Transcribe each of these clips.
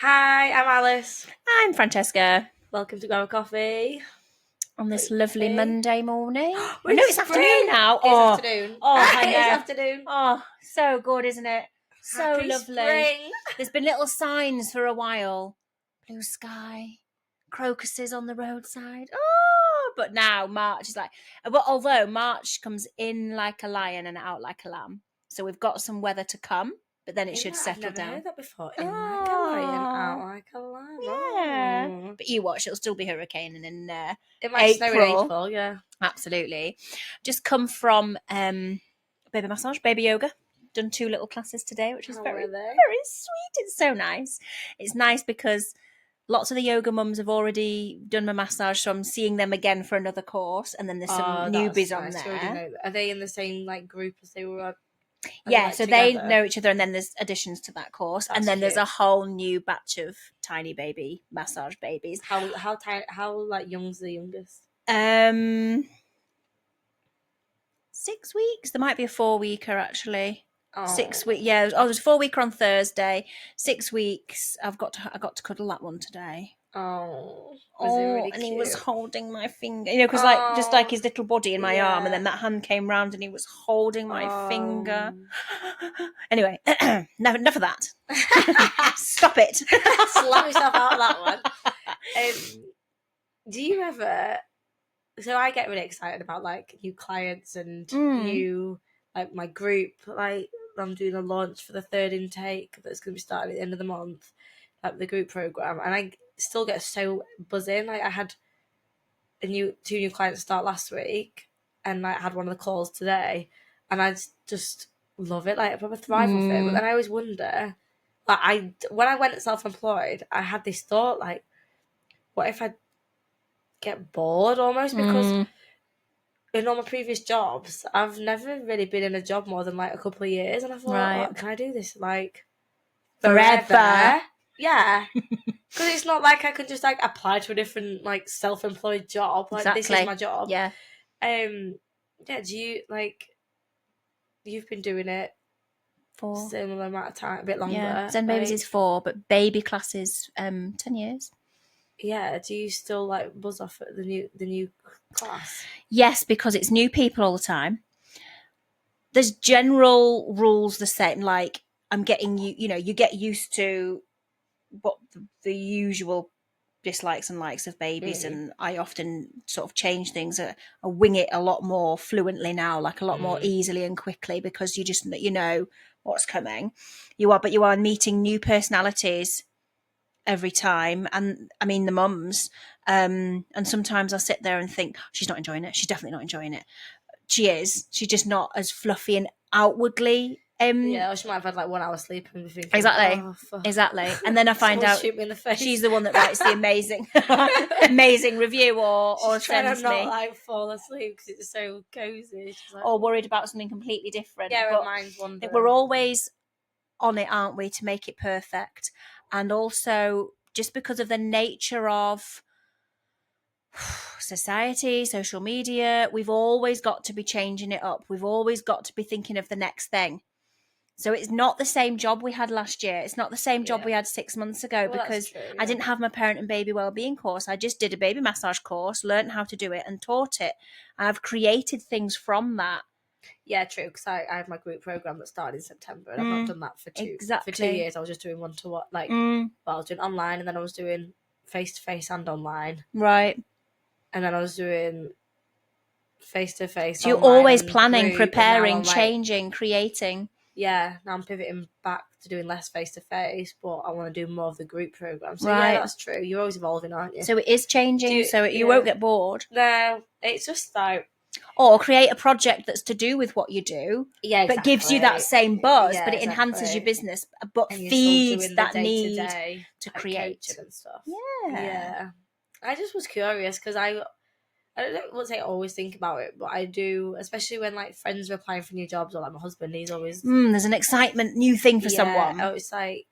Hi, I'm Alice. I'm Francesca Welcome to Grab a Coffee. on this lovely Monday morning. Oh We're no, in it's spring. afternoon now. It's afternoon. I It's know. afternoon. Oh, so good, isn't it? So Happy lovely. spring. There's been little signs for a while. Blue sky, crocuses on the roadside. Oh, but now March is like. But although March comes in like a lion and out like a lamb, so we've got some weather to come. But then it should I've settle never down. heard that before. In like a lion, out Oh, like a lamb. yeah. Oh. But you watch, it'll still be hurricaning in It might snow in April. April, yeah. Absolutely. Just come from baby massage, baby yoga. Done 2 little classes today, which is How very, were they? very sweet. It's so nice. It's nice because lots of the yoga mums have already done my massage, so I'm seeing them again for another course, and then there's some newbies That's on nice. You already there. know. Are they in the same group as they were? Yeah, like, so together? they know each other, and then there's additions to that course, and then there's a whole new batch of tiny baby massage babies. How tiny? How like young's the youngest? 6 weeks. There might be a 4-weeker actually. Oh. 6 weeks. Yeah. Oh, there's 4-weeker on Thursday. 6 weeks. I got to cuddle that one today. Oh, was it really and cute? he was holding my finger, because just like his little body in my arm, and then that hand came round and he was holding my finger. Anyway, enough of that. Stop it. Slap yourself out of that one. Do you ever? So I get really excited about like new clients and new like my group. Like I'm doing a launch for the 3rd intake that's going to be starting at the end of the month, like the group program, and I still get so buzzing. Like I had 2 new clients start last week, and I had one of the calls today, and I just love it. Like I probably thrive off it. But then I always wonder, like when I went self-employed, I had this thought like, what if I get bored almost, because in all my previous jobs, I've never really been in a job more than like a couple of years, and I thought, oh, can I do this like forever? Yeah, because it's not like I can just like apply to a different like self-employed job. Like this is my job. Yeah. Yeah. Do you like? You've been doing it 4. similar amount of time, a bit longer. Yeah. Zen Babies is 4, but baby class is 10 years. Yeah. Do you still like buzz off at the new class? Yes, because it's new people all the time. There's general rules the same, like I'm getting you get used to what the usual dislikes and likes of babies, and I often sort of change things. I wing it a lot more fluently now, like a lot more easily and quickly, because you just know what's coming. You are meeting new personalities every time, and I mean the mums, and sometimes I sit there and think she's not enjoying it. She's definitely not enjoying it. She is. She's just not as fluffy and outwardly. Yeah, or she might have had like 1 hour sleep and be thinking, exactly. And then I find out shoot me in the face. She's the one that writes the amazing review, or trying sends to not me, like fall asleep because it's so cozy. Like, or worried about something completely different. Yeah, but mine's one. We're always on it, aren't we, to make it perfect? And also, just because of the nature of society, social media, we've always got to be changing it up. We've always got to be thinking of the next thing. So it's not the same job we had last year. It's not the same job we had 6 months ago, because I didn't have my parent and baby wellbeing course. I just did a baby massage course, learned how to do it, and taught it. I've created things from that. Yeah, true. Because I have my group program that started in September, and I've not done that for 2 years. I was just doing one-to-one, like I was doing online, and then I was doing face-to-face and online. Right. And then I was doing face-to-face. So you're always planning, preparing, changing, creating. Yeah, now I'm pivoting back to doing less face-to-face, but I want to do more of the group program. So right. Yeah, that's true. You're always evolving, aren't you? So it is changing, you won't get bored. No, it's just like... Or create a project that's to do with what you do, exactly. But gives you that same buzz, but it enhances your business, but feeds that need to create. And stuff. Yeah. I just was curious because I won't say I always think about it, but I do, especially when like friends are applying for new jobs, or like my husband, he's always there's an excitement, new thing for someone. Oh, it's like,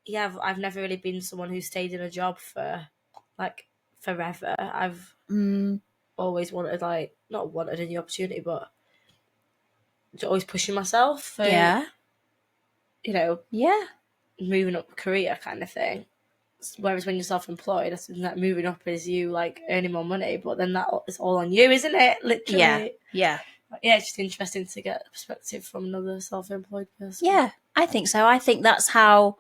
yeah, I've never really been someone who stayed in a job for like forever. I've always wanted, like, not wanted a new opportunity, but always pushing myself. For, yeah. You know. Yeah. moving up career kind of thing. Whereas when you're self-employed, I think that moving up is you like earning more money, but then that is all on you, isn't it? Literally. Yeah. Yeah, it's just interesting to get a perspective from another self-employed person. Yeah, I think so. I think that's how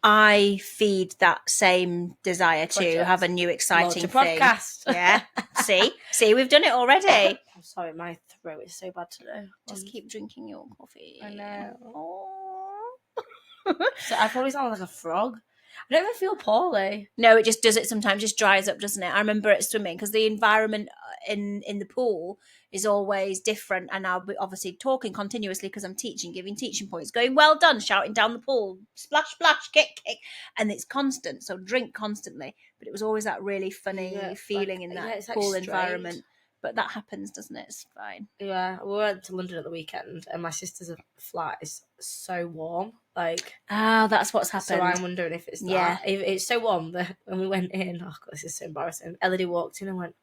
I feed that same desire to have a new exciting thing. Podcast. Yeah. See, we've done it already. I'm sorry, my throat is so bad today. Just keep drinking your coffee. I know. Oh. So I probably sound like a frog. I don't ever feel poorly. No, it just does it sometimes. Just dries up, doesn't it? I remember it swimming because the environment in the pool is always different, and I'll be obviously talking continuously because I'm teaching, giving teaching points, going well done, shouting down the pool, splash, splash, kick, kick, and it's constant. So drink constantly, but it was always that really funny feeling in that pool environment. But that happens, doesn't it? It's fine. Yeah, we went to London at the weekend, and my sister's flat is so warm. Like, that's what's happened. So I'm wondering if it's that. Yeah. It's so warm that when we went in, oh God, this is so embarrassing. Elodie walked in and went,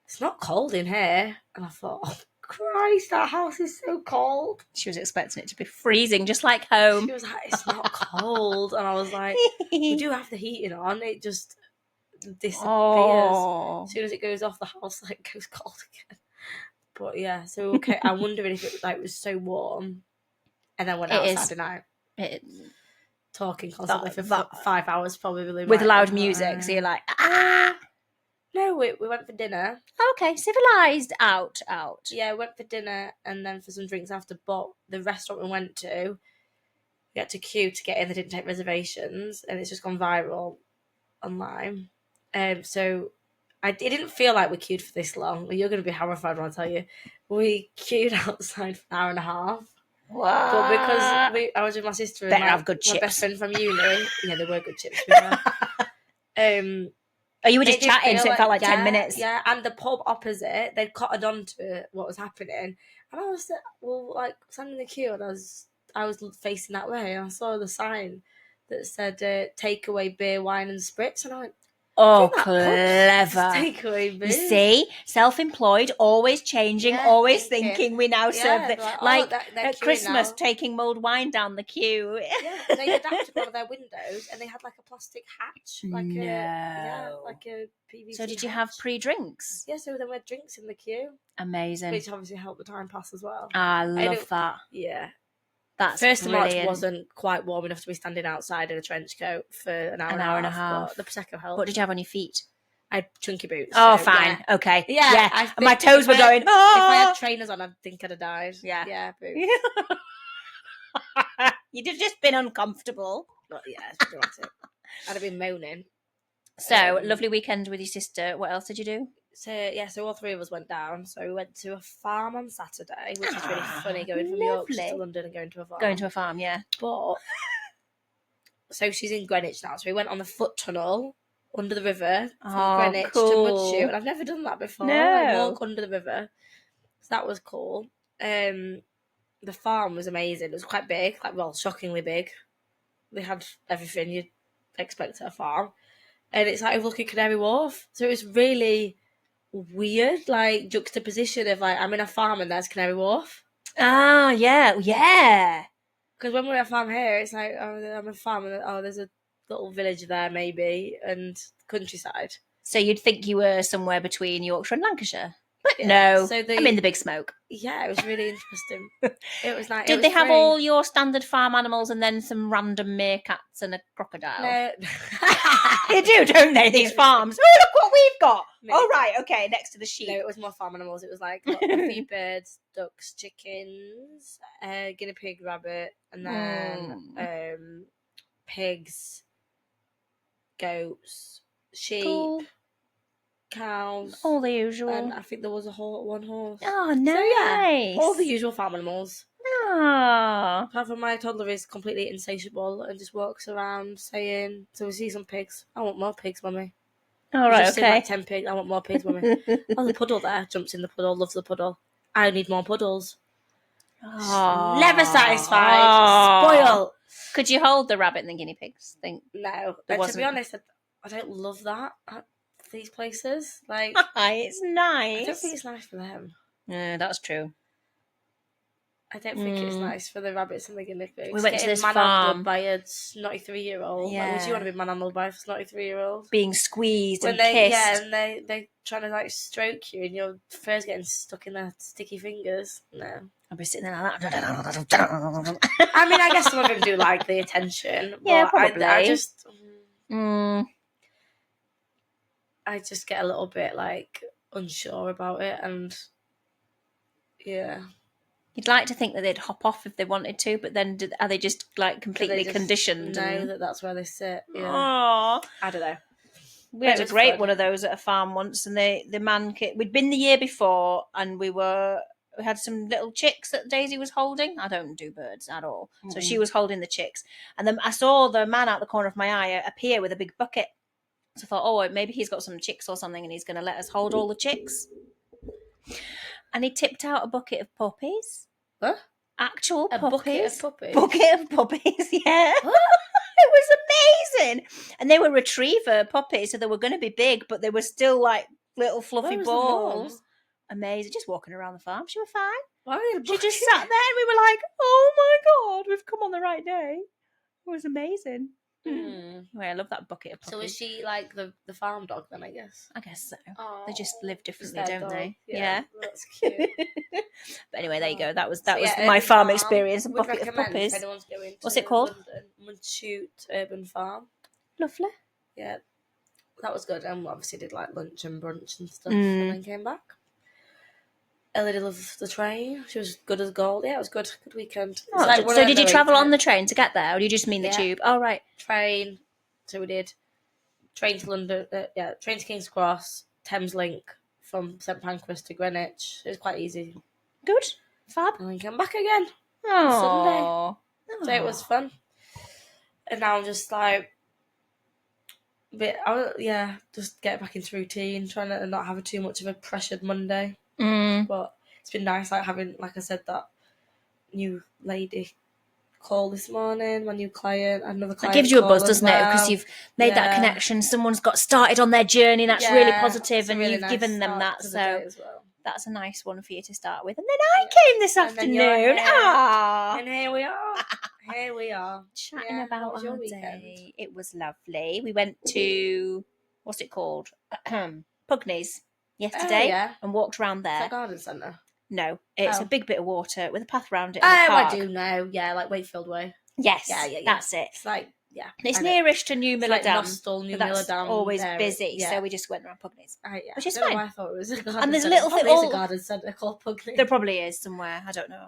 "It's not cold in here," and I thought, "Oh Christ, that house is so cold." She was expecting it to be freezing, just like home. She was like, "It's not cold," and I was like, "We do have the heating on. It just disappears as soon as it goes off. The house like goes cold again." But yeah, so okay, I'm wondering if it like was so warm, and then went outside tonight, talking constantly for 5 hours probably with loud music. So you're like, No, we went for dinner. Okay, civilized. Out. Yeah, we went for dinner and then for some drinks after. But the restaurant we went to, we had to queue to get in. They didn't take reservations, and it's just gone viral online. So it didn't feel like we queued for this long. You're going to be horrified when I tell you. We queued outside for an hour and a half. What? But because I was with my sister and have good my chips. best friend from uni. Yeah, they were good chips. Oh, you were just chatting, so it felt like 10 minutes. Yeah, and the pub opposite, they'd cottoned on to what was happening. And I was, standing in the queue, and I was facing that way, and I saw the sign that said, takeaway beer, wine, and spritz. And I went, oh, clever. Takeaway beer. You see, self-employed, always changing, always thinking we now serve it. Like at Christmas, now. Taking mulled wine down the queue. Yeah, they adapted one of their windows, and they had like a plastic hatch, like a PVC. So did you have pre-drinks? Yeah, so there were drinks in the queue. Amazing. Which obviously helped the time pass as well. I love that. Yeah. That's First brilliant. of March wasn't quite warm enough to be standing outside in a trench coat for an hour and a half. But the Prosecco helped. What did you have on your feet? I had chunky boots. Oh, so, fine. Yeah. Okay. Yeah. My toes were going, If I had trainers on, I think I'd have died. Yeah. Yeah, boots. You'd have just been uncomfortable. But yeah, it's dramatic. I'd have been moaning. So, lovely weekend with your sister. What else did you do? So all three of us went down. So we went to a farm on Saturday, which was really funny, going from Yorkshire to London and going to a farm. Going to a farm, yeah. But so she's in Greenwich now. So we went on the foot tunnel under the river from Greenwich to Mudchute, and I've never done that before. No. I walk under the river, so that was cool. The farm was amazing. It was quite big, shockingly big. They had everything you'd expect at a farm, and it's like overlooking Canary Wharf. So it was really weird, like juxtaposition of like I'm in a farm and there's Canary Wharf. Ah, yeah. Because when we're at a farm here, it's like I'm a farm and there's a little village there maybe and countryside. So you'd think you were somewhere between Yorkshire and Lancashire. But no, so I'm in the big smoke. Yeah, it was really interesting. It was like. Did they have all your standard farm animals and then some random meerkats and a crocodile? No. They do, don't they? These farms. Oh, look what we've got. Oh, right, okay, next to the sheep. No, it was more farm animals. It was like a few birds, ducks, chickens, guinea pig, rabbit, and then pigs, goats, sheep. Cows, all the usual, and I think there was one horse. Oh, nice! So, yeah, all the usual farm animals. Ah, apart from my toddler is completely insatiable and just walks around saying, "So we see some pigs. I want more pigs, mummy." All right, okay. Like 10 pigs. I want more pigs, mummy. Oh, the puddle there jumps in the puddle. Loves the puddle. I need more puddles. Oh. Never satisfied. Spoil. Could you hold the rabbit and the guinea pigs? No. To be honest, I don't love that. These places, like it's nice. I don't think it's nice for them. Yeah, that's true. I don't think it's nice for the rabbits and the guinea pigs. We went to this manhandled farm by a snotty 3-year-old. Like, would you want to be manhandled by a snotty 3-year-old? being squeezed When and they, kissed. yeah, and they trying to like stroke you, and your fur's getting stuck in their sticky fingers. No, I'll be sitting there like that. I mean, I guess some of them do like the attention. Yeah, But probably. I just get a little bit like unsure about it, and yeah. You'd like to think that they'd hop off if they wanted to, but then are they just like completely conditioned? Know that that's where they sit. Yeah. Aww. I don't know. We had a great one of those at a farm once, and the man we'd been the year before, and we had some little chicks that Daisy was holding. I don't do birds at all, so she was holding the chicks, and then I saw the man out the corner of my eye appear with a big bucket. So I thought, oh, maybe he's got some chicks or something, and he's going to let us hold all the chicks. And he tipped out a bucket of puppies. What? Actual a puppies. Bucket of puppies? Bucket of puppies, yeah. What? It was amazing. And they were retriever puppies, so they were going to be big, but they were still like little fluffy balls. Amazing. Just walking around the farm. She was fine. Why she just sat there and we were like, oh my God, we've come on the right day. It was amazing. Well, I love that bucket of puppies. So is she like the farm dog then, I guess? I guess so. Oh, they just live differently, don't they? Yeah. That's cute. But anyway, there you go. That was yeah, my farm experience and bucket of puppies. If anyone's going What's it called? London, Shoot Urban Farm. Lovely. Yeah. That was good. And obviously did like lunch and brunch and stuff and then came back. Ellie did love the train. She was good as gold. Yeah, it was good. Good weekend. Oh, like so did you travel on the train to get there, or do you just mean the tube? Oh, right. Train. So we did train to London. Train to King's Cross, Thames Link from St Pancras to Greenwich. It was quite easy. Good. Fab. And then came back again. Oh. Sunday. So it was fun. And now I'm just like, just get back into routine, trying to not have too much of a pressured Monday. But it's been nice, like having, like I said, that new lady call this morning, my new client, another client. That gives you a buzz, doesn't it? Because you've made that connection. Someone's got started on their journey, and that's really positive, and really you've given them that. So that's a nice one for you to start with. And then I came this afternoon. And here we are. Here we are. Chatting about our day. It was lovely. We went to, what's it called? Pugneys yesterday and walked around there. Is that garden centre? No, it's a big bit of water with a path around it. I do know. Yeah, like Wakefield Way. Yes, that's it. It's like, it's nearish to New Miller Dam. New Miller Dam. Always busy, so we just went around Pugneys. Which is fine. I thought it was a garden and there's centre. little things. A garden centre called Pugneys. There probably is somewhere. I don't know.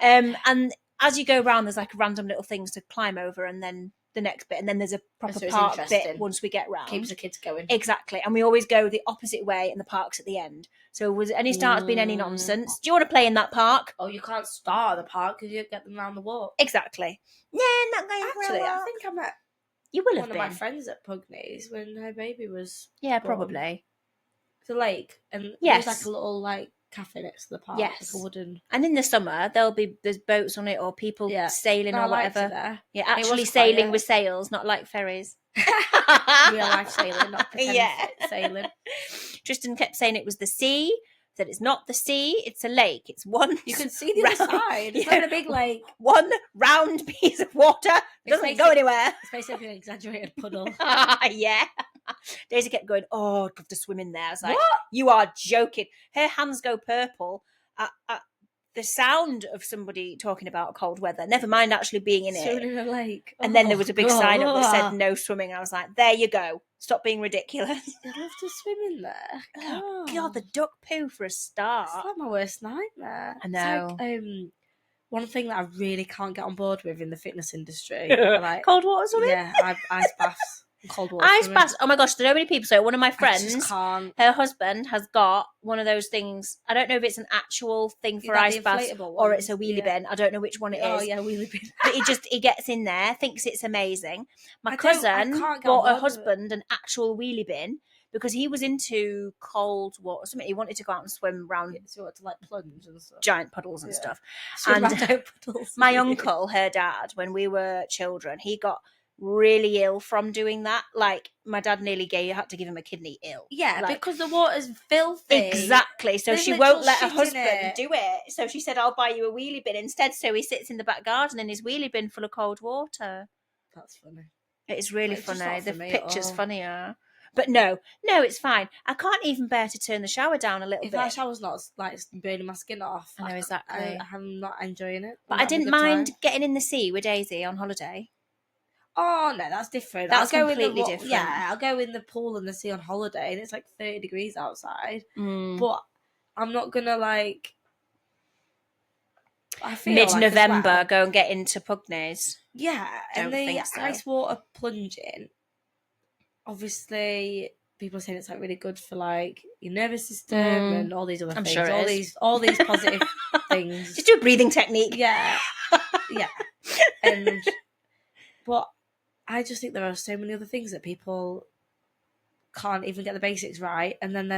And as you go around, there's like random little things to climb over, and then the next bit, and then there's a proper park bit once we get round. Keeps the kids going. Exactly. And we always go the opposite way, and the park's at the end. So was any start has been any nonsense? Do you want to play in that park? Oh, you can't start at the park because you get them round the walk. Exactly. Yeah, not going Actually, I think I met one of my friends at Pugneys when her baby was born. Probably. It's a lake, and there's like a little like cafe next to the park. Yes. Like a wooden. And in the summer, there's boats on it, or people sailing or whatever. Yeah, actually sailing with sails, not like ferries. Real life sailing, not pretend sailing. Tristan kept saying it was the sea. Said it's not the sea, it's a lake. It's one. You can see the other side. It's not a big lake. One round piece of water. It doesn't go anywhere. It's basically an exaggerated puddle. Yeah. Daisy kept going, oh, I'd love to swim in there. I was like, what? You are joking. Her hands go purple at the sound of somebody talking about cold weather. Never mind actually being in it. In a lake. And then there was a big sign up that said no swimming. I was like, there you go. Stop being ridiculous. I'd love to swim in there. Oh, God, the duck poo for a start. It's like my worst nightmare. I know. It's like, one thing that I really can't get on board with in the fitness industry. Like, cold water swimming? Yeah, ice baths. Cold water ice baths. Oh my gosh, there are so many people. So one of my friends, her husband has got one of those things. I don't know if it's an actual thing for ice baths or it's a wheelie bin. I don't know which one it is. Oh yeah, wheelie bin. But he gets in there, thinks it's amazing. My cousin bought her husband an actual wheelie bin because he was into cold water. Something he wanted to go out and swim around. So he wanted to like plunge and stuff. Giant puddles and stuff. And puddles. My uncle, her dad, when we were children, he got really ill from doing that. Like, my dad nearly had to give him a kidney ill. Yeah, like, because the water's filthy. Exactly. So There's she literal won't let her shit in husband it. do it. So she said, I'll buy you a wheelie bin instead. So he sits in the back garden in his wheelie bin full of cold water. That's funny. It is really It's just funny. not for The me at picture's all. funnier. But no, it's fine. I can't even bear to turn the shower down a little If bit. my shower's not like burning my skin off, I know exactly. I'm not enjoying it. But I didn't mind getting in the sea with Daisy on holiday. Oh no, that's different. That's I'll go completely in the different. Yeah, I'll go in the pool and the sea on holiday, and it's like 30 degrees outside. Mm. But I'm not gonna like. I feel mid-November like go and get into Pugneys. Yeah, and the think so. ice water plunging. Obviously, people are saying it's like really good for like your nervous system and all these other things. Sure all these positive things. Just do a breathing technique. Yeah, yeah. But I just think there are so many other things that people can't even get the basics right, and then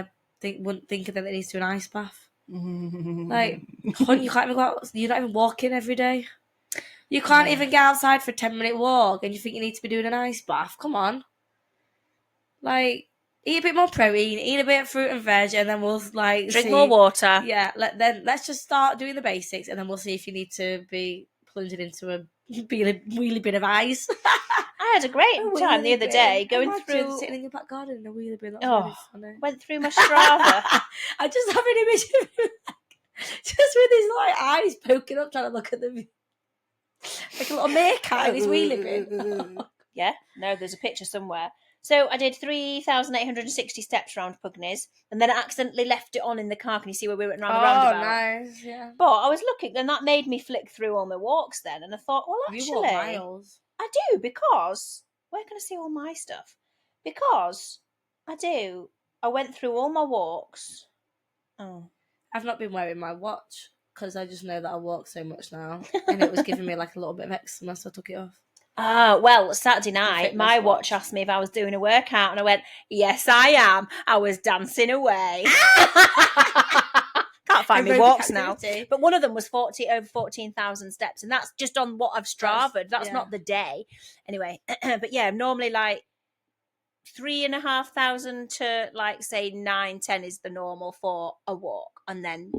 they wouldn't think that they need to do an ice bath. Like, hun, you can't even go out. You're not even walking every day. You can't even get outside for a 10-minute walk, and you think you need to be doing an ice bath. Come on. Like, eat a bit more protein, eat a bit of fruit and veg, and then we'll like drink more water. Yeah, let's just start doing the basics, and then we'll see if you need to be plunging into a wheelie bin of ice. I had a great time the other day going through sitting in your back garden in a wheelie bin. That's really funny. Went through my Strava. I just have an image of him just with his like eyes poking up, trying to look at them like a little meerkat in his wheelie bin. Yeah, no, there's a picture somewhere. So I did 3,860 steps around Pugneys, and then I accidentally left it on in the car. Can you see where we went round the roundabout? Oh, nice, yeah. But I was looking, and that made me flick through all my walks then, and I thought, well, actually, you walk miles. I do, because where can I see all my stuff? Because I do. I went through all my walks. Oh, I've not been wearing my watch because I just know that I walk so much now, and it was giving me like a little bit of eczema, so I took it off. Well, Saturday night, my watch asked me if I was doing a workout, and I went, yes, I am. I was dancing away. Can't find my walks now. But one of them was over 14,000 steps, and that's just on what I've Stravaed. That's not the day. Anyway, but yeah, normally like 3,500 to like say 9-10 is the normal for a walk, and then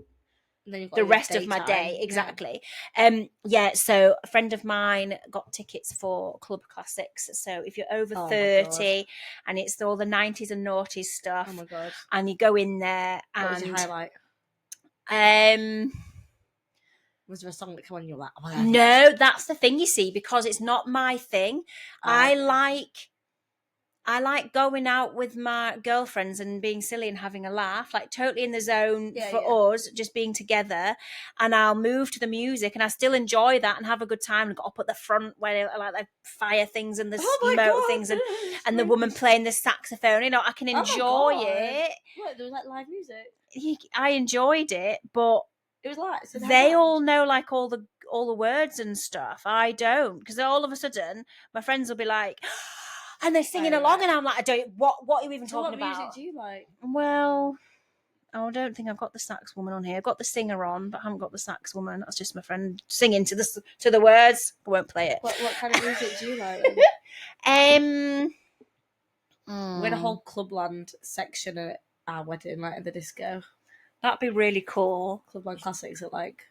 the rest of my day. Exactly. So a friend of mine got tickets for Club Classics, so if you're over 30 and it's all the 90s and noughties stuff, oh my god, and you go in there, and what was your highlight? Was there a song that came on your lap? No, that's the thing, you see, because it's not my thing. I like going out with my girlfriends and being silly and having a laugh, like totally in the zone for us, just being together. And I'll move to the music, and I still enjoy that and have a good time. And got up at the front where like the fire things and the smoke things, and the woman playing the saxophone. You know, I can enjoy it. What, there was like live music? I enjoyed it, but it was like so they all know like all the words and stuff. I don't, because all of a sudden my friends will be like, and they're singing along, and I'm like, I don't. What are you even talking about? What music do you like? Well, I don't think I've got the sax woman on here. I've got the singer on, but I haven't got the sax woman. That's just my friend singing to the words. I won't play it. What kind of music do you like? We had a whole Clubland section at our wedding, like at the disco. That'd be really cool. Clubland Classics at like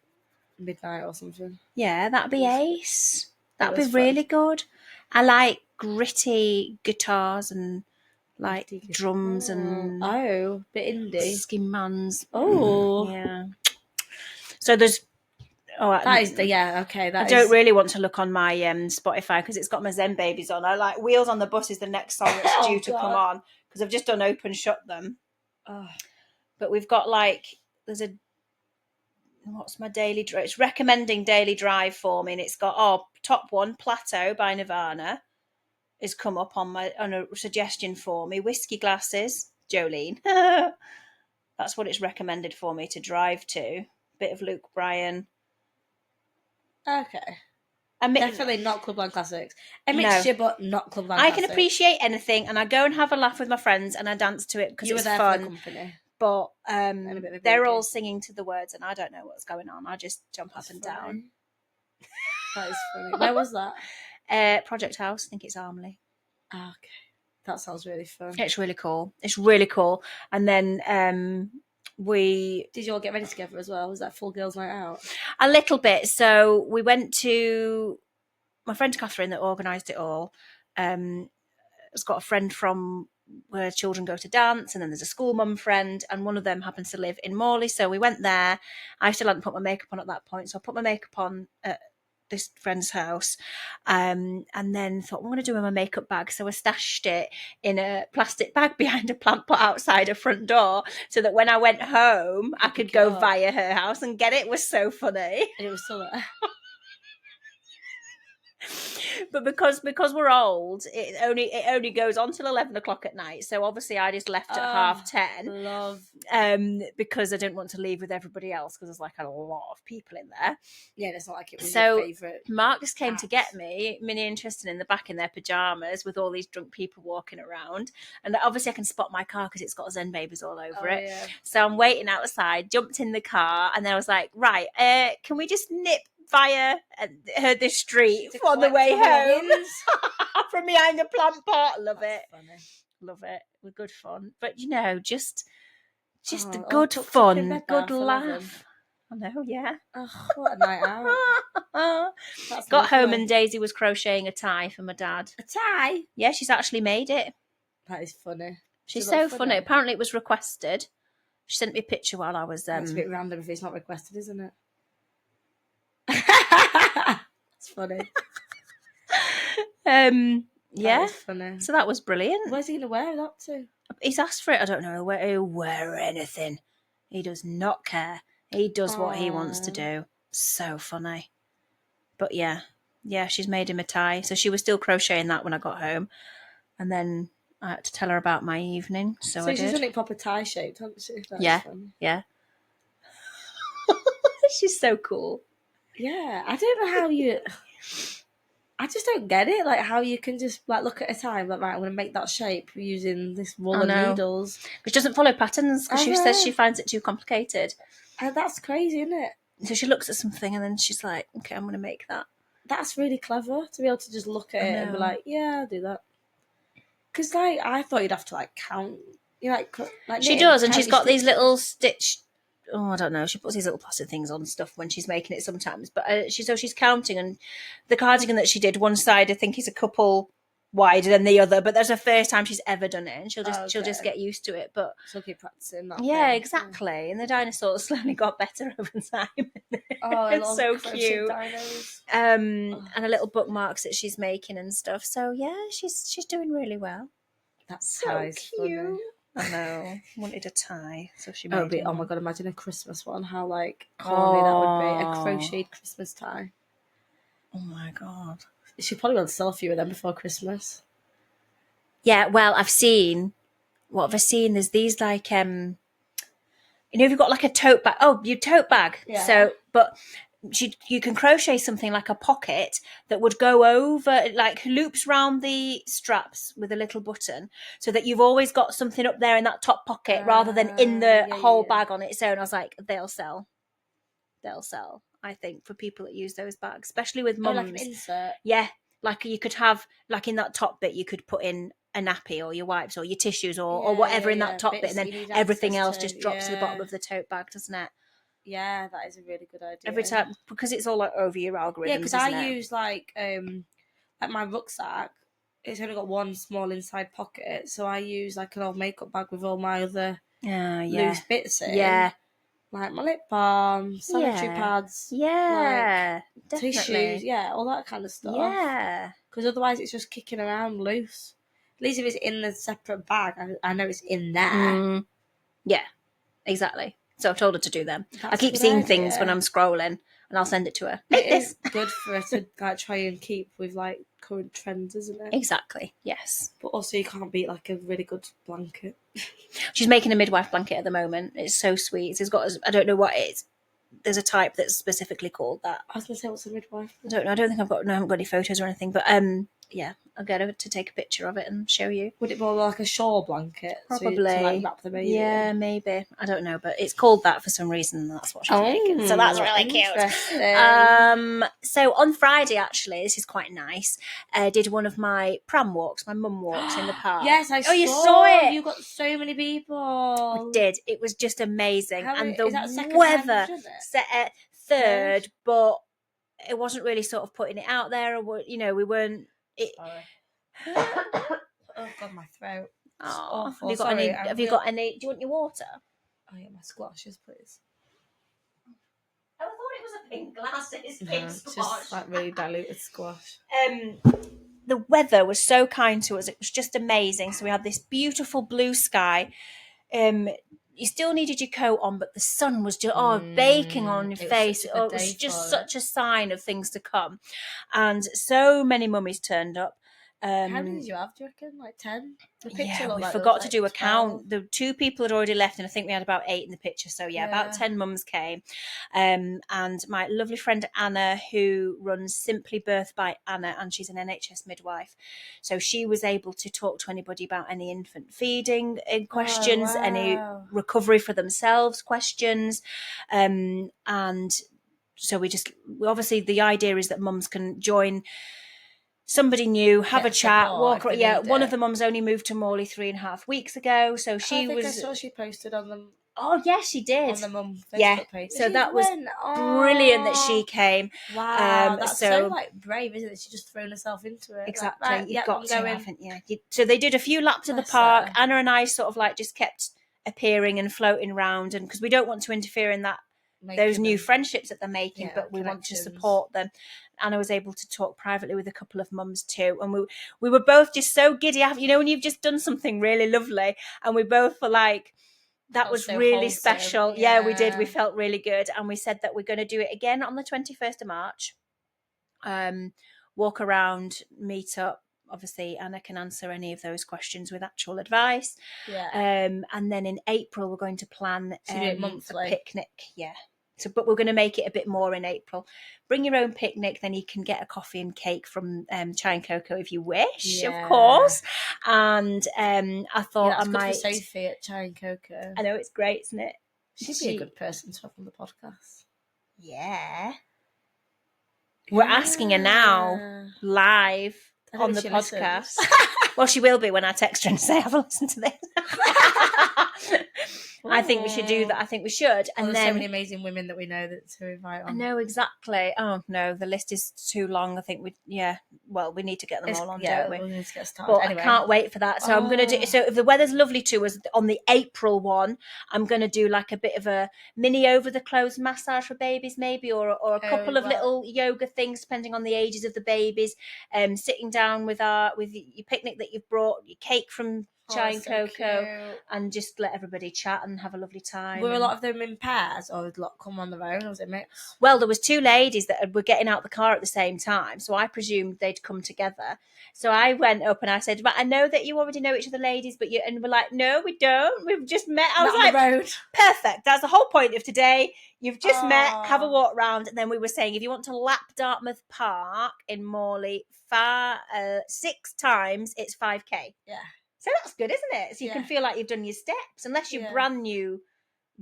midnight or something. Yeah, that'd be ace. That'd be really good. I like gritty guitars and like drums and bit indie. Skin Mans. Yeah. So there's that is okay. I don't really want to look on my Spotify because it's got my Zen Babies on. I like Wheels on the Bus is the next song that's due to come on because I've just done open shut them. But we've got like what's my daily drive? It's recommending daily drive for me, and it's got top one, Plateau by Nirvana has come up on a suggestion for me. Whiskey Glasses, Jolene. That's what it's recommended for me to drive to. Bit of Luke Bryan. Okay. Definitely not Clubland Classics. A mixture, but not Clubland Classics. I can appreciate anything, and I go and have a laugh with my friends, and I dance to it because it's fun. For the company. But they're all singing to the words, and I don't know what's going on. I just jump up and down. That is funny. Where was that? Project House. I think it's Armley. Ah, okay. That sounds really fun. It's really cool. It's really cool. And then Did you all get ready together as well? Was that full girls' night out? a little bit. So we went to my friend Catherine that organised it all. Has got a friend from where children go to dance, and then there's a school mum friend, and one of them happens to live in Morley. So we went there. I still hadn't put my makeup on at that point, so I put my makeup on at this friend's house, and then thought, I'm going to do my makeup bag. So I stashed it in a plastic bag behind a plant pot outside her front door, so that when I went home, I could go via her house and get it. It was so funny. And it was still there. But because we're old, it only goes on till 11 o'clock at night. So obviously I just left at 10:30. Love. Because I didn't want to leave with everybody else, because there's like a lot of people in there. Yeah, it's not like it was So your favourite. Mark just came to get me, Minnie and Tristan, in the back in their pajamas with all these drunk people walking around. And obviously I can spot my car because it's got Zen babies all over it. Yeah. So I'm waiting outside, jumped in the car, and then I was like, right, can we just nip via the street on the way home from behind a plant pot? Love it. Funny. Love it. We're good fun. But just good tucked up in fun, bed good now for laugh. 11. I know, yeah. Oh, what a night out. That's Got home lovely. and Daisy was crocheting a tie for my dad. A tie? Yeah, she's actually made it. That is funny. She's so funny. Apparently it was requested. She sent me a picture while I was... It's a bit random if it's not requested, isn't it? It's funny. Yeah. That is funny. So that was brilliant. Where's he going to wear that to? He's asked for it. I don't know where he'll wear anything. He does not care. He does what he wants to do. So funny. But yeah, she's made him a tie. So she was still crocheting that when I got home. And then I had to tell her about my evening. So I did. She's done it proper tie shaped, hasn't she? That Yeah. is funny. Yeah. She's so cool. Yeah. I don't know how you... I just don't get it. Like how you can just like look at a tie, like right, I'm going to make that shape using this wool and needles. But she doesn't follow patterns because she says she finds it too complicated. And that's crazy, isn't it? So she looks at something and then she's like, okay, I'm going to make that. That's really clever to be able to just look at it and be like, yeah, I'll do that. Because like I thought you'd have to like count. You like she does, and she's got these little stitch. Oh, I don't know. She puts these little plastic things on stuff when she's making it sometimes. But she's counting, and the cardigan that she did, one side I think is a couple wider than the other. But that's the first time she's ever done it, and she'll just get used to it. But she'll keep practicing that. Yeah, exactly. Yeah. And the dinosaurs slowly got better over time. Oh, it's so cute. And a little bookmarks that she's making and stuff. So yeah, she's doing really well. That's so cute. Funny. I know. Wanted a tie, so she made it. Oh my god! Imagine a Christmas one. How like corny that would be. A crocheted Christmas tie. Oh my god! She probably will sell a few of them before Christmas. Yeah. Well, I've seen. What have I seen? There's these like if you've got like a tote bag. Oh, your tote bag. Yeah. So, but. You can crochet something like a pocket that would go over, like loops round the straps with a little button, so that you've always got something up there in that top pocket rather than in the whole bag on its own. I was like, they'll sell. I think for people that use those bags, especially with mums. Like an insert. Yeah, like you could have, like in that top bit, you could put in a nappy or your wipes or your tissues or whatever in that top bit, and then everything else just drops to the bottom of the tote bag, doesn't it? Yeah, that is a really good idea. Every time, because it's all like over your algorithms. Yeah, because I use like my rucksack. It's only got one small inside pocket, so I use like an old makeup bag with all my other loose bits in. Yeah, like my lip balm, sanitary pads. Yeah, like tissues. Yeah, all that kind of stuff. Yeah, because otherwise it's just kicking around loose. At least if it's in the separate bag, I know it's in there. Yeah, exactly. So I've told her to do them. I keep seeing things when I'm scrolling, and I'll send it to her. It is good for her to like try and keep with like current trends, isn't it? Exactly. Yes. But also, you can't beat like a really good blanket. She's making a midwife blanket at the moment. It's so sweet. It's got, I don't know what it is. There's a type that's specifically called that. I was gonna say, what's a midwife? I don't know. I don't think I haven't got any photos or anything. But yeah, I'll get her to take a picture of it and show you. Would it be more like a shawl blanket? Probably. To like wrap the baby Yeah, in? maybe. I don't know, but it's called that for some reason. And that's what she's making. So that's really cute. So on Friday, actually, this is quite nice. I did one of my pram walks, my mum walks in the park. Yes, I saw. You saw it. You got so many people. I did. It was just amazing. And the is that second weather time set at third, but it wasn't really sort of putting it out there, or we weren't. Sorry. Oh God, my throat. Oh, have you got any? Have you got any? Do you want your water? Oh yeah, my squashes, please. Oh, I thought it was a pink glass. It's pink squash. Just like really diluted squash. The weather was so kind to us. It was just amazing. So we had this beautiful blue sky. You still needed your coat on, but the sun was just baking on your face. It was just such a sign of things to come. And so many mummies turned up. How many did you have, do you reckon? Like 10? Yeah, we forgot to do a count. The 2 people had already left, and I think we had about 8 in the picture. So yeah, about 10 mums came. And my lovely friend Anna, who runs Simply Birth by Anna, and she's an NHS midwife. So she was able to talk to anybody about any infant feeding questions, any recovery for themselves questions. And so we obviously the idea is that mums can join somebody new, have a chat, walk around. Yeah, one of the mums only moved to Morley 3.5 weeks ago, so I saw she posted on them. Oh yes, she did. On the mum Facebook page. So that was brilliant that she came. Wow, that's so like brave, isn't it? She's just thrown herself into it. Exactly, like, right, you've got to, haven't you? So they did a few laps of the park. Anna and I sort of like just kept appearing and floating around, and because we don't want to interfere in those new friendships that they're making, but we want to support them. Anna was able to talk privately with a couple of mums too, and we were both just so giddy. When you've just done something really lovely, and we both were like, that was so really wholesome. Special. Yeah, we did. We felt really good, and we said that we're going to do it again on the 21st of March. Walk around, meet up. Obviously, Anna can answer any of those questions with actual advice. Yeah. And then in April, we're going to plan a picnic. Yeah. So, but we're going to make it a bit more in April. Bring your own picnic, then you can get a coffee and cake from Chai and Cocoa if you wish, of course. And I thought I might. Good for Sophie at Chai and Cocoa. I know, it's great, isn't it? She'd be a good person to have on the podcast. Yeah. We're asking her now live on the podcast. Well, she will be when I text her and say, have a listen to this. I think we should do that. I think we should. And there's then so many amazing women that we know to invite on. I know, exactly. Oh no, the list is too long. I think we need to get them all on, don't we? We need to get started. But anyway. I can't wait for that. So I'm going to do. So if the weather's lovely to us on the April one, I'm going to do like a bit of a mini over the clothes massage for babies, maybe, or a couple of little yoga things depending on the ages of the babies. Sitting down with your picnic that you've brought, your cake from Chai and Cocoa, and just let everybody chat and have a lovely time. Were a lot of them in pairs, or did a lot come on their own, or was it mixed? Well, there was 2 ladies that were getting out the car at the same time, so I presumed they'd come together. So I went up and I said, "But I know that you already know each other, ladies, but you..." And we're like, "No, we don't. We've just met." I was like, road. "Perfect. That's the whole point of today. You've just met. Have a walk round." And then we were saying, if you want to lap Dartmouth Park in Morley 6 times, it's 5k. Yeah. So that's good, isn't it? So you can feel like you've done your steps. Unless you're brand new,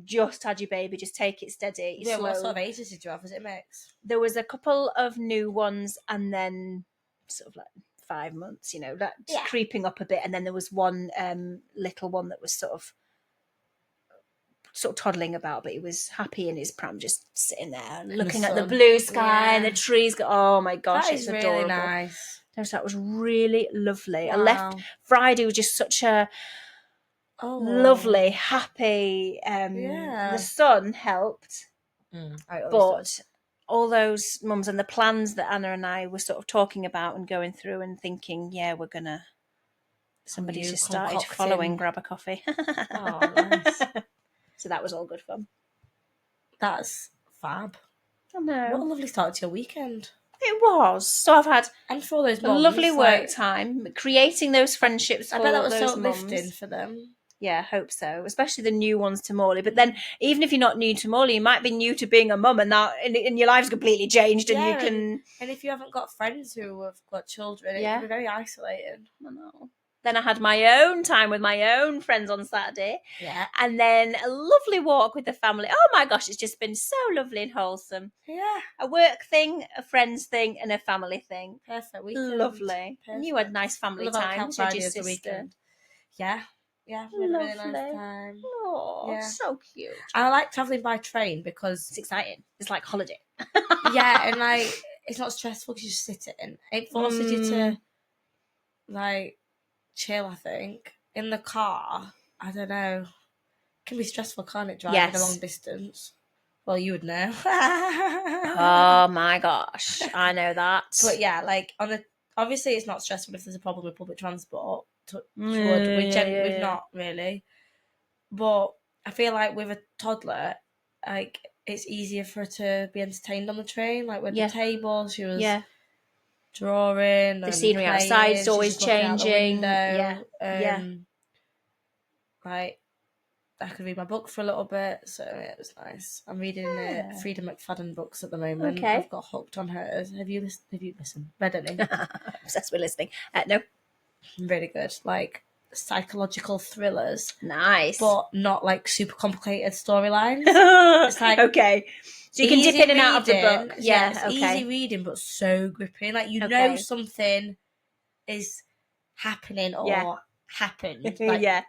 just had your baby, just take it steady. Yeah, what sort of ages did you have? Was it mixed? There was a couple of new ones, and then sort of like 5 months, creeping up a bit. And then there was one little one that was sort of toddling about, but he was happy in his pram, just sitting there looking at the blue sky and the trees. Oh my gosh, it's adorable. Really nice. So that was really lovely. Wow. I left Friday was just such a lovely, happy. The sun helped, but all those mums and the plans that Anna and I were sort of talking about and going through and thinking, we're gonna. Somebody's just started following. Grab a coffee. Oh, nice. So that was all good fun. That's fab. I know. What a lovely start to your weekend. It was. So I've had for all those a lovely work time, creating those friendships. I bet that was so uplifting for them. Yeah, I hope so. Especially the new ones to Morley. But then, even if you're not new to Morley, you might be new to being a mum, and that and your life's completely changed, and you Yeah, can. and if you haven't got friends who have got children, it Yeah. can be very isolating. I know. Then I had my own time with my own friends on Saturday. Yeah. And then a lovely walk with the family. Oh my gosh, it's just been so lovely and wholesome. Yeah. A work thing, a friends thing, and a family thing. Perfect weekend. Lovely. Perfect. And you had nice family Love how time Camp with your Friday is the sister. weekend. Yeah. Yeah, we had a really nice time. Oh, Yeah. so cute. I like travelling by train because It's exciting. It's like holiday. yeah, and like it's not stressful because you just sit in. It forces you to like chill. I think in the car, I don't know, it can be stressful, can't it? Driving a long distance. Well, you would know. Oh my gosh, I know that. But yeah, like obviously it's not stressful if there's a problem with public transport. We've not really, but I feel like with a toddler, like it's easier for her to be entertained on the train. Like with the table, she was drawing. The and scenery playing, outside is she's always just looking out the changing. window. Yeah. Like I could read my book for a little bit, so it was nice. I'm reading Frida McFadden books at the moment. Okay. I've got hooked on hers. Have you listened? Read any? Obsessed with listening. No. Really good. Like psychological thrillers. Nice. But not like super complicated storylines. It's like okay. So you can dip in and out of the book. Yeah, it's okay. easy reading, but so gripping. Like you know something is happening or happened. Like,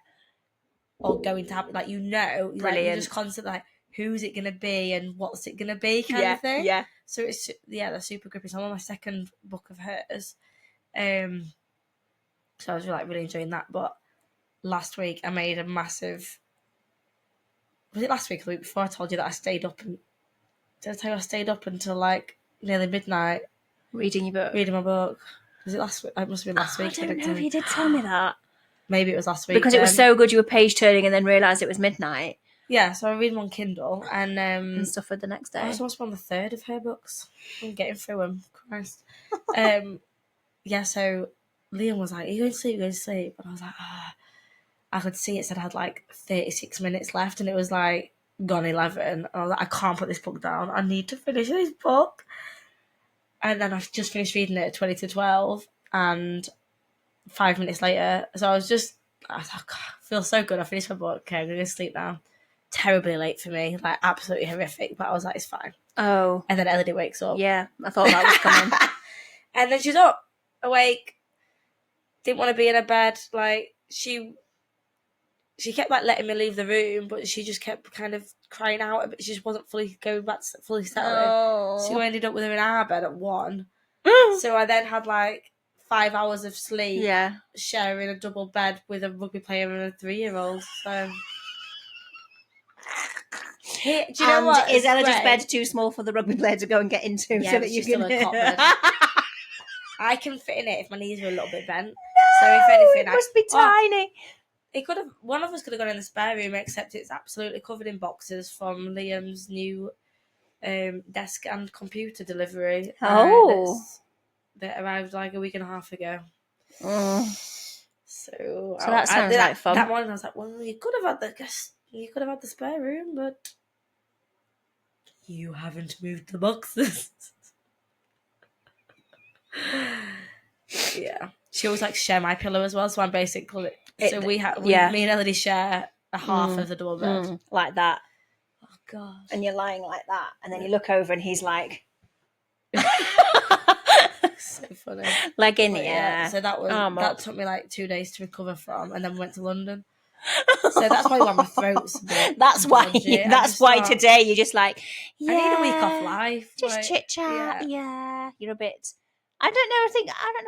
or going to happen. Like you know, like you're just constantly like, who's it gonna be and what's it gonna be kind of thing. Yeah. So it's they're super gripping. So I'm on my second book of hers. So I was really enjoying that. But last week I made a massive. Was it last week or the week before? I told you that I stayed up and. Did I tell you I stayed up until like nearly midnight reading your book? Reading my book. Was it last week? It must have been last week. I don't know if you did tell me that. Maybe it was last week. Because it was so good you were page turning and then realised it was midnight. Yeah, so I read them on Kindle and suffered the next day. I was almost on the third of her books. I'm getting through them. Christ. Yeah, so Liam was like, are you going to sleep? Are you going to sleep? And I was like, I could see it said I had like 36 minutes left and it was like gone 11. And I was like, I can't put this book down. I need to finish this book. And then I've just finished reading it at 20 to 12 and 5 minutes later. So I was like, I feel so good. I finished my book. Okay, I'm going to sleep now. Terribly late for me, like absolutely horrific, but I was like, it's fine. Oh. And then Elodie wakes up. Yeah, I thought that was coming. And then she's up, awake, didn't want to be in her bed. Like, she kept like letting me leave the room, but she just kept kind of crying out, but she just wasn't fully going back to fully settling. Oh. So I ended up with her in our bed at 1. So I then had like 5 hours of sleep, sharing a double bed with a rugby player and a 3-year-old. So... do you know what? Is Elodie's bed too small for the rugby player to go and get into? Yeah, so that you can... still a cot bed. I can fit in it if my knees were a little bit bent. So if anything, it must be tiny. It could have. One of us could have gone in the spare room, except it's absolutely covered in boxes from Liam's new desk and computer delivery. That arrived like a week and a half ago. So that sounds like fun. That morning I was like, well, you could have had the spare room, but you haven't moved the boxes. Yeah. She always likes to share my pillow as well, so I'm basically... So me and Elodie share a half of the double bed. Like that. Oh, God. And you're lying like that, and then you look over and he's like... So funny. Leg in the air. So that took me like 2 days to recover from, and then we went to London. So that's probably why my throat's a bit That's why today you're just like, I need a week off life. Just chit chat. Yeah. You're a bit... I don't know.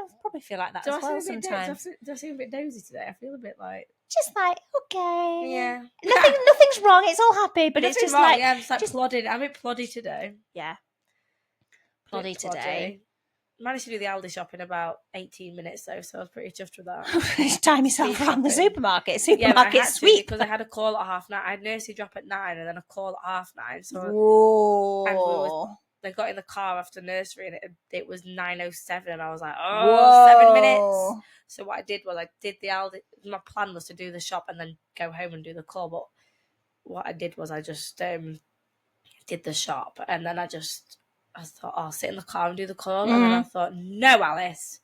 I probably feel like that as well sometimes. Do I seem a bit dozy today? I feel a bit like... Just like, okay. Yeah. Nothing's wrong. It's all happy, but it's just like... Yeah, I'm just like plodding. I'm a bit ploddy today. Yeah. Ploddy today. Managed to do the Aldi shop in about 18 minutes though, so I was pretty chuffed with that. Just time yourself around the supermarket. Supermarket sweep. Because I had a call at 9:30. I had nursery drop at 9 and then a call at 9:30. So whoa. They got in the car after nursery and it was 9:07 and I was like, 7 minutes. So what I did was I did the Aldi. My plan was to do the shop and then go home and do the call. But what I did was I just did the shop, and then I thought, I'll sit in the car and do the call. And then I thought, no, Alice,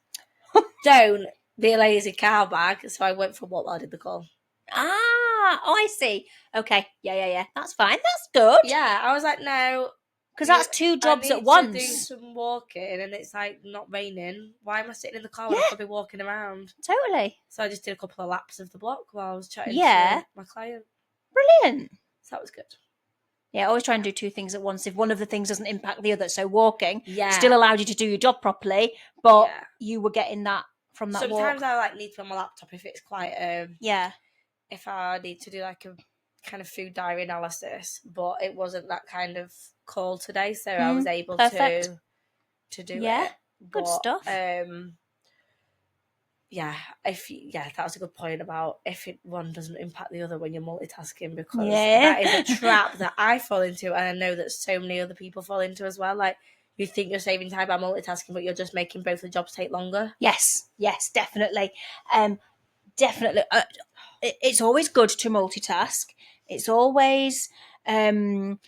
don't be a lazy cow bag. So I went for what while I did the call. I see. Okay, yeah. That's fine. That's good. Yeah, I was like, no. Because that's 2 jobs at once. I need to do some walking, and it's like not raining. Why am I sitting in the car when I could be walking around? Totally. So I just did a couple of laps of the block while I was chatting Yeah. to my client. Brilliant. So that was good. Yeah, always try and do 2 things at once if one of the things doesn't impact the other. So walking still allowed you to do your job properly, but you were getting that from that walk. Sometimes I need to be on my laptop if it's quite if I need to do like a kind of food diary analysis, but it wasn't that kind of call today, so I was able to do it. Good stuff. That was a good point about one doesn't impact the other when you're multitasking, because that is a trap that I fall into, and I know that so many other people fall into as well. Like, you think you're saving time by multitasking, but you're just making both the jobs take longer. Yes, definitely. Definitely. It's always good to multitask. It's always, you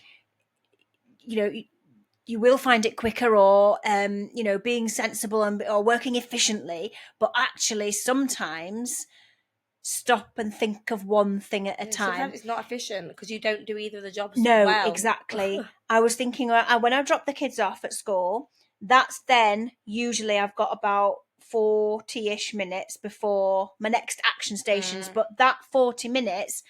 will find it quicker, or being sensible or working efficiently, but actually sometimes stop and think of one thing at a time. Sometimes it's not efficient because you don't do either of the jobs well. Exactly. I was thinking when I drop the kids off at school, that's then usually I've got about 40-ish minutes before my next action stations, but that 40 minutes,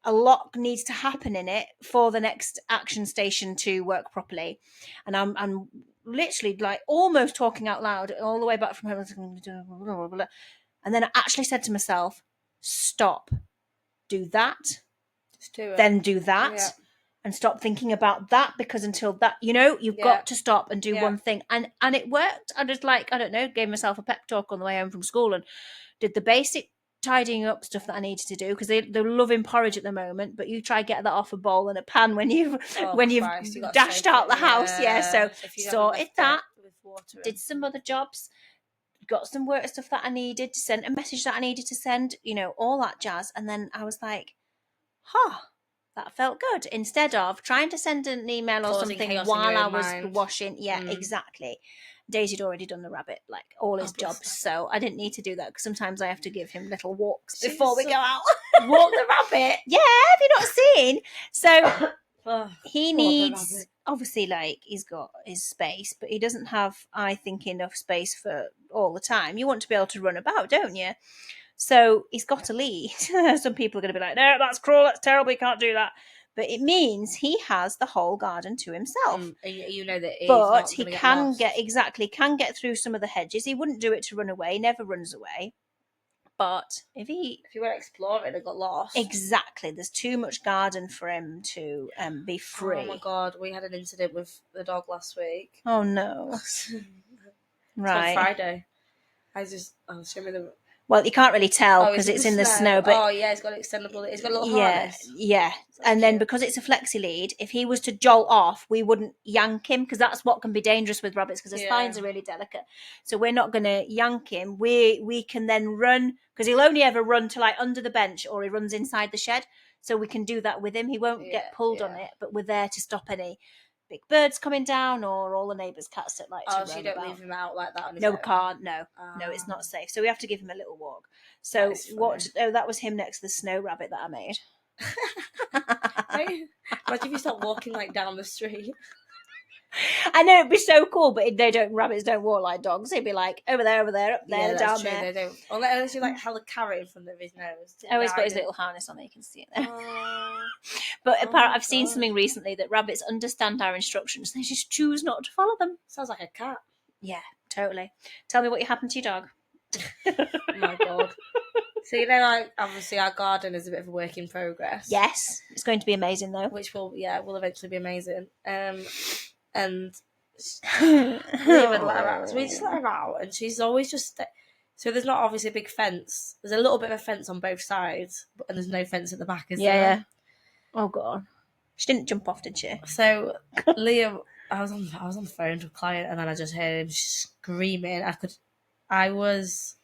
a lot needs to happen in it for the next action station to work properly. And I'm literally like almost talking out loud all the way back from home. And then I actually said to myself, stop, do that, then do that, and stop thinking about that, because until that, you've got to stop and do one thing. And it worked. I just gave myself a pep talk on the way home from school and did the basic tidying up stuff that I needed to do, because they're loving porridge at the moment, but you try get that off a bowl and a pan when you've dashed out the house. So sorted that, did some other jobs, got some work stuff that I needed to send, a message that I needed to send, all that jazz. And then I was like, that felt good, instead of trying to send an email or something while I was washing. Exactly. Daisy had already done the rabbit, like all his jobs, so I didn't need to do that, because sometimes I have to give him little walks before we go out. Walk the rabbit? Yeah, have you not seen? So he needs, obviously, like, he's got his space, but he doesn't have, I think, enough space for all the time. You want to be able to run about, don't you? So he's got a lead. Some people are going to be like, no, that's cruel, that's terrible, you can't do that. But it means he has the whole garden to himself. You know that he's but he can get through some of the hedges. He wouldn't do it to run away, he never runs away. But if he went exploring and got lost, exactly, there's too much garden for him to be free. Oh my god, we had an incident with the dog last week. Oh no! Right, on Friday. I'll show me the. Well, you can't really tell because it's in the snow. But it's got an extendable. It's got a little harness. Yeah. And then because it's a flexi lead, if he was to jolt off, we wouldn't yank him, because that's what can be dangerous with rabbits, because the spines are really delicate. So we're not going to yank him. We can then run, because he'll only ever run to like under the bench, or he runs inside the shed. So we can do that with him. He won't get pulled on it, but we're there to stop any big birds coming down, or all the neighbours' cats that like to run so you don't about. leave him out like that on his No, own? we can't. No, it's not safe. So we have to give him a little walk. So that was him next to the snow rabbit that I made. Imagine if you start walking like down the street. I know, it'd be so cool, but rabbits don't walk like dogs. They'd be like over there, up there, down true. there. They don't. Unless you like held a carrot in front of his nose. He's got his little harness on there, you can see it there. But apparently, I've seen something recently that rabbits understand our instructions. They just choose not to follow them. Sounds like a cat. Yeah, totally. Tell me what happened to your dog. Oh my god. So like, obviously our garden is a bit of a work in progress. Yes, it's going to be amazing though. Which will eventually be amazing. And we would let her out. So we just let her out, and she's always just. So there's not obviously a big fence. There's a little bit of a fence on both sides, and there's no fence at the back, is there? Yeah. Oh god, she didn't jump off, did she? So Liam, I was on the phone to a client, and then I just heard him screaming. I was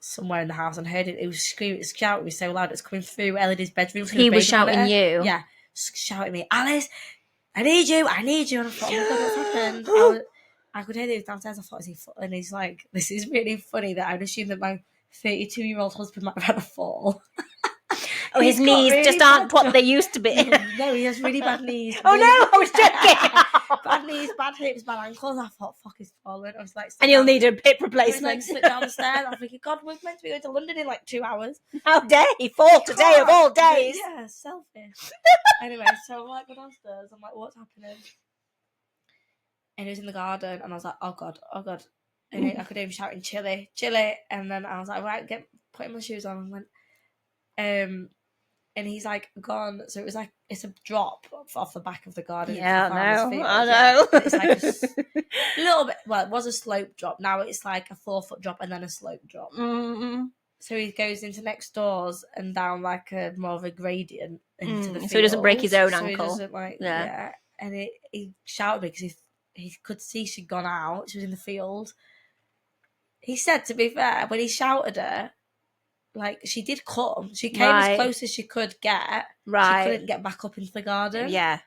somewhere in the house and heard it. It was screaming, shouting me so loud. It's coming through Elodie's bedroom. He was shouting you? Yeah, shouting me, Alice, I need you. And I thought, oh my God, what's happened? I could hear he was downstairs. I thought, and he's like, this is really funny that I would assume that my 32-year-old husband might have had a fall. Oh, his knees really just aren't what they used to be. No, he has really bad knees. Oh, no, I was joking. Bad knees, bad hips, bad ankles. I thought, fuck, he's fallen. I was like, and you'll need a hip replacement. Slip down the stairs. I was thinking, God, we're meant to be going to London in like 2 hours. How dare he fall today of all days? Yeah, selfish. Anyway, so I'm like, go downstairs. I'm like, what's happening? And he was in the garden, and I was like, oh God. And I could hear him shouting, chilly. And then I was like, right, putting my shoes on. And went, and he's like gone. So it was like, it's a drop off the back of the garden. Yeah, I know. Yeah. It's like a little bit, well, it was a slope drop. Now it's like a 4-foot drop and then a slope drop. Mm-hmm. So he goes into next doors and down like a more of a gradient into the field. So he doesn't break his own ankle. He doesn't yeah. And he shouted me because he could see she'd gone out. She was in the field. He said, to be fair, when he shouted her, like, she did come. She came as close as she could get. Right. She couldn't get back up into the garden. Yeah.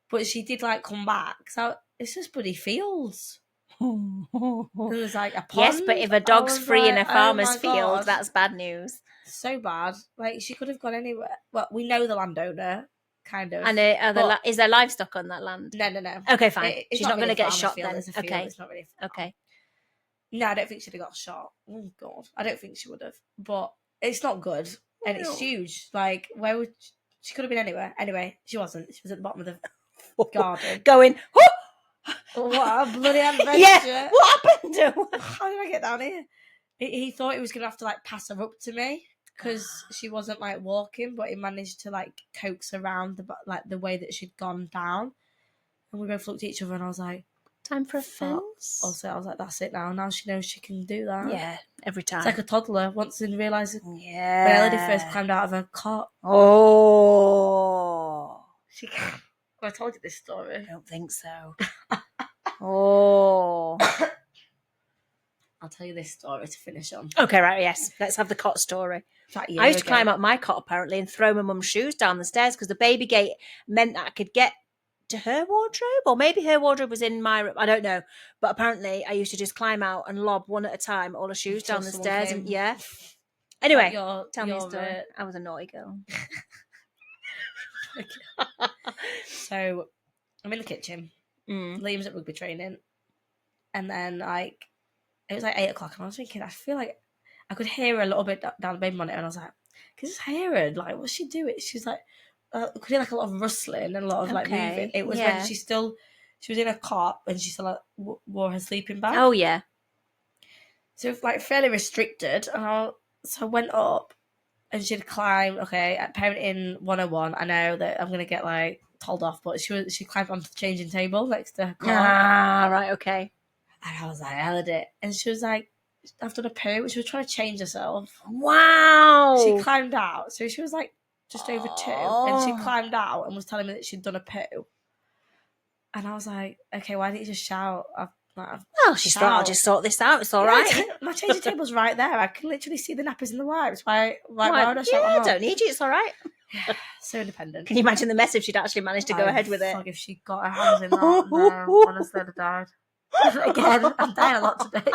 But she did, like, come back. So it's just bloody fields. There was, like, a pond. Yes, but if a dog's free in a farmer's field, that's bad news. So bad. Like, she could have gone anywhere. Well, we know the landowner, kind of. And is there livestock on that land? No. Okay, fine. She's not going to get shot then. Okay. It's not really okay. No, I don't think she'd have got shot. Oh, God. I don't think she would have. But it's not good. And it's huge. Like, where would... She could have been anywhere. Anyway, she wasn't. She was at the bottom of the garden. Going, what a bloody adventure. Yeah, what happened to her? How did I get down here? He thought he was going to have to, like, pass her up to me because she wasn't, like, walking, but he managed to, like, coax around the way that she'd gone down. And we both looked at each other and I was like, time for a fence. Also, I was like, that's it now. Now she knows she can do that. Yeah, every time. It's like a toddler wants to realise. Yeah. When Elodie first climbed out of her cot. Oh. I told you this story. I don't think so. Oh. I'll tell you this story to finish on. Okay, right, yes. Let's have the cot story. I used to climb up my cot, apparently, and throw my mum's shoes down the stairs because the baby gate meant that I could get to her wardrobe, or maybe her wardrobe was in my room. I don't know. But apparently, I used to just climb out and lob one at a time all the shoes down the stairs. And yeah. Anyway, tell me a story. I was a naughty girl. So, I'm in the kitchen. Liam's at rugby training. And then, like, it was like 8 o'clock. And I was thinking, I feel like I could hear her a little bit down the baby monitor. And I was like, can you just hear her? Like, what's she doing? She's like, I could hear like a lot of rustling and a lot of like moving. It was when she was in a cot and she still wore her sleeping bag. Oh, yeah. So it was like fairly restricted. And so I went up and she'd climb. Okay, at Parenting 101, I know that I'm going to get like told off, but she climbed onto the changing table next to her cot. Ah, right, okay. And I was like, I held it. And she was like, I've done a poo. She was trying to change herself. Wow. She climbed out. So she was like, just over 2, and she climbed out and was telling me that she'd done a poo. And I was like, okay, why didn't you just shout? Well, she thought, I'll just sort this out. It's all right. My changing table's right there. I can literally see the nappers and the wipes. Why would I shout? I don't need you. It's all right. So independent. Can you imagine the mess if she'd actually managed to go ahead with it? Fuck, if she got her hands in that. No, honestly, I'd have died. Again, I'm dying a lot today.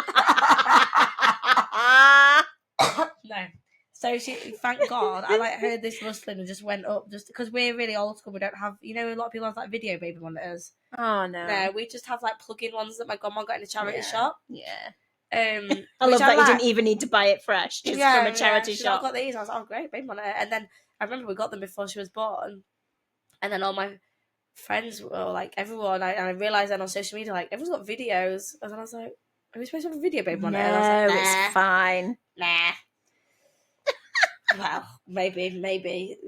No. So thank God, I like heard this rustling and just went up just because we're really old school. We don't have, a lot of people have like video baby monitors. Oh no. No, we just have like plug-in ones that my grandma got in a charity shop. Yeah. I love that you didn't even need to buy it fresh, just from a charity shop. I got these. I was like, oh great, baby monitor. And then I remember we got them before she was born, and then all my friends were like, everyone. I realized then on social media, like everyone's got videos, and then I was like, are we supposed to have a video baby monitor? No, and I was like, it's fine. Nah. Well, maybe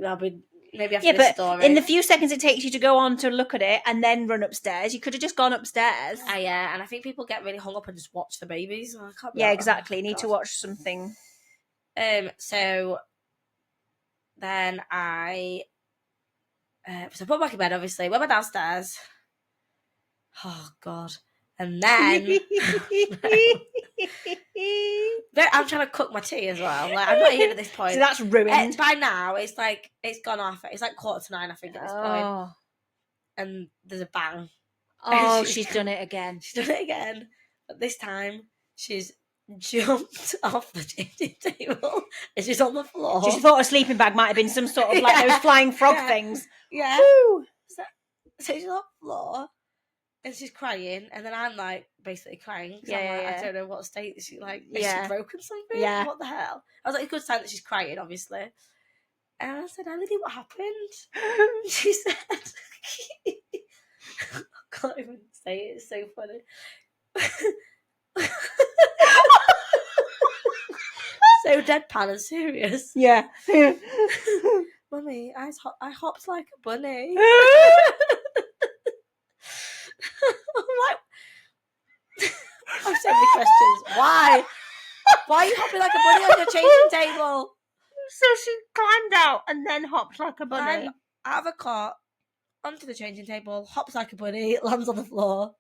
after this story. In the few seconds it takes you to go on to look at it and then run upstairs, you could have just gone upstairs. Yeah, and I think people get really hung up and just watch the babies. I can't be exactly. You need to watch something. So then I put back in bed. Obviously, went back downstairs. Oh God. And then I'm trying to cook my tea as well. Like, I'm not eating at this point. So that's ruined. By now, it's like it's gone off. It's like 8:45, I think, at this point. And there's a bang. Oh, she's done it again. She's done it again. But this time, she's jumped off the changing table and she's on the floor. She thought a sleeping bag might have been some sort of like those flying frog things. Yeah. Woo. So she's on the floor and she's crying, and then I'm like basically crying. I don't know what state is she like. Is she broken something? Yeah. What the hell? I was like, it's a good sign that she's crying, obviously. And I said, Elodie, what happened? She said, I can't even say it. It's so funny. So deadpan and serious. Yeah. Mummy, I hopped like a bunny. I'm like, I have so many questions. Why? Why are you hopping like a bunny on your changing table? So she climbed out and then hopped like a bunny. Climbed out of a cot, onto the changing table, hops like a bunny, lands on the floor.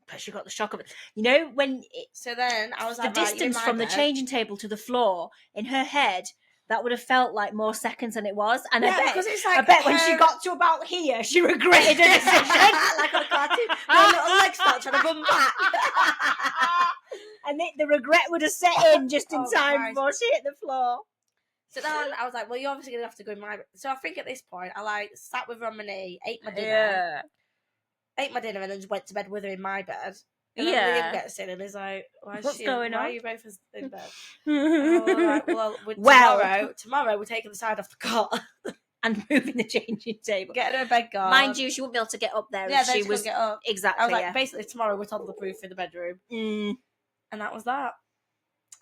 But she got the shock of it. You know, when so then I was like, the distance from the changing table to the floor, in her head, that would have felt like more seconds than it was. And I bet when she got to about here, she regretted her decision. Like on a cartoon. Her little legs start trying to run back. And the regret would have set in just in time before she hit the floor. So then I was like, well, you're obviously going to have to go in my... So I think at this point, I like sat with her on my knee, ate my dinner, and then just went to bed with her in my bed. And then Liam gets in and is like, what's going on? Why are you both in bed? Tomorrow we're taking the side off the cot. And moving the changing table. Getting her a bed guard. Mind you, she wouldn't be able to get up there if she was... get up. Exactly, I was like, basically tomorrow we're toddler-proof in the bedroom. And that was that.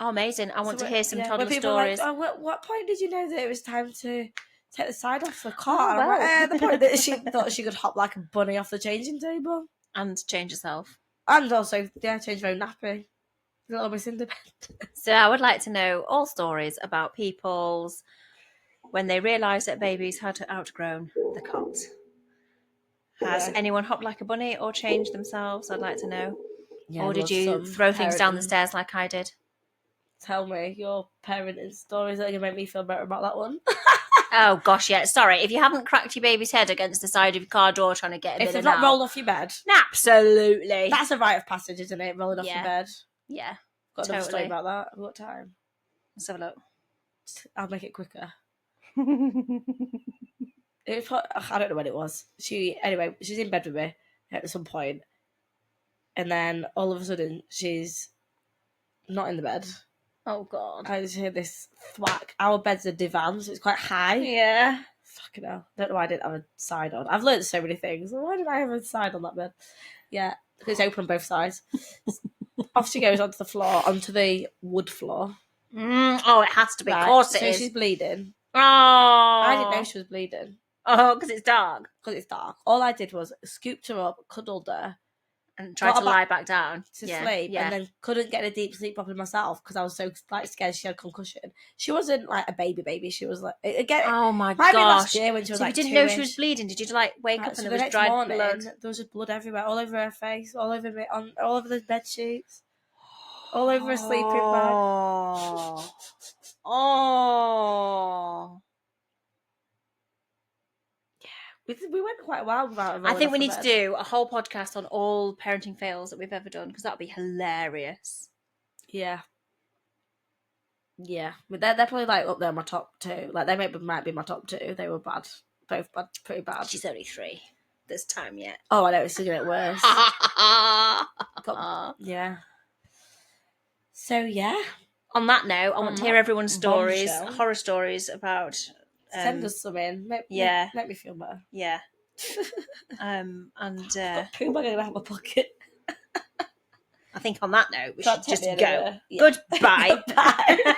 Oh, amazing. I want to hear some toddler stories. Like, what point did you know that it was time to take the side off the cot? Like, the point that she thought she could hop like a bunny off the changing table. And change herself. And also, change her own nappy. A little bit independent. So I would like to know all stories about people's when they realised that babies had outgrown the cot. Has anyone hopped like a bunny or changed themselves? I'd like to know. Yeah, or did you throw things down the stairs like I did? Tell me your parenting stories that are going to make me feel better about that one. Oh, gosh, yeah. Sorry, if you haven't cracked your baby's head against the side of your car door trying to get a bit of If they've not rolled off your bed. Absolutely. That's a rite of passage, isn't it? Rolling off your bed. Yeah. Got another story about that. I've got time. Let's have a look. I'll make it quicker. I don't know when it was. She's in bed with me at some point. And then all of a sudden, she's not in the bed. Oh, God. I just hear this thwack. Our bed's a divan, so it's quite high. Yeah. Fucking hell. Don't know why I didn't have a side on. I've learned so many things. Why did I have a side on that bed? Yeah, because it's open on both sides. Off she goes onto the floor, onto the wood floor. Oh, it has to be. Of course it is. So she's bleeding. Oh. I didn't know she was bleeding. Oh, because it's dark. All I did was scooped her up, cuddled her, and tried to lie back down to sleep, and then couldn't get a deep sleep properly myself because I was so scared she had concussion. She wasn't like a baby. She was like again. Oh my gosh! Last year when she was so like, you didn't know she was bleeding. Did you wake up and there was dried blood? There was just blood everywhere, all over her face, all over me, all over the bed sheets, all over her sleeping bag. Oh. We went quite a while without it. I think we need to do a whole podcast on all parenting fails that we've ever done because that would be hilarious. Yeah. Yeah. But they're probably like up there my top two. Like they might be my top two. They were bad. Both bad, pretty bad. She's only 3. There's time yet. Oh, I know, it's still going to get worse. But, yeah. So, yeah. On that note, I want to hear everyone's stories, horror stories about... Send us some in. Make me feel better. Yeah. And poo bag in my pocket. I think on that note, we should just go. Yeah. Goodbye. Goodbye.